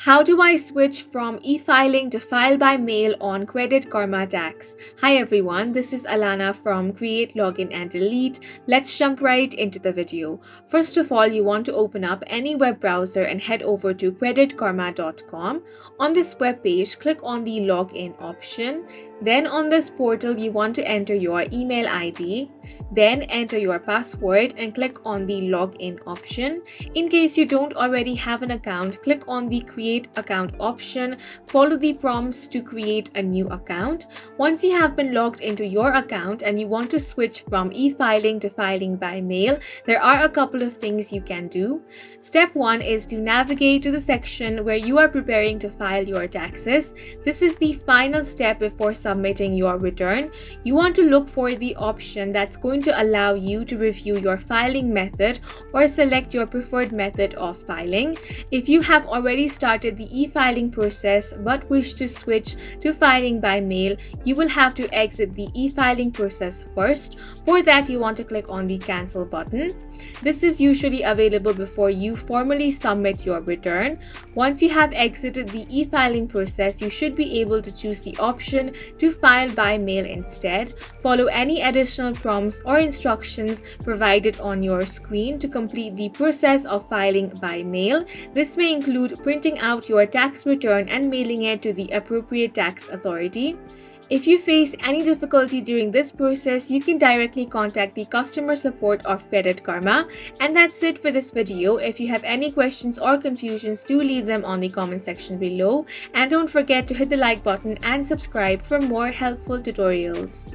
How do I switch from e-filing to file by mail on Credit Karma Tax? Hi everyone, this is Alana from Create, Login and Delete. Let's jump right into the video. First of all, you want to open up any web browser and head over to creditkarma.com. On this web page, click on the login option. Then on this portal, you want to enter your email ID. Then enter your password and click on the login option. In case you don't already have an account, click on the create account option. Follow the prompts to create a new account. Once you have been logged into your account and you want to switch from e-filing to filing by mail, there are a couple of things you can do. Step 1 is to navigate to the section where you are preparing to file your taxes. This is the final step before submitting your return. You want to look for the option that's going to allow you to review your filing method or select your preferred method of filing. If you have already started the e-filing process but wish to switch to filing by mail, you will have to exit the e-filing process first. For that, you want to click on the cancel button. This is usually available before you formally submit your return. Once you have exited the e-filing process, you should be able to choose the option to file by mail instead. Follow any additional prompts or instructions provided on your screen to complete the process of filing by mail. This may include printing out your tax return and mailing it to the appropriate tax authority. If you face any difficulty during this process, you can directly contact the customer support of Credit Karma. And that's it for this video. If you have any questions or confusions, do leave them on the comment section below. And don't forget to hit the like button and subscribe for more helpful tutorials.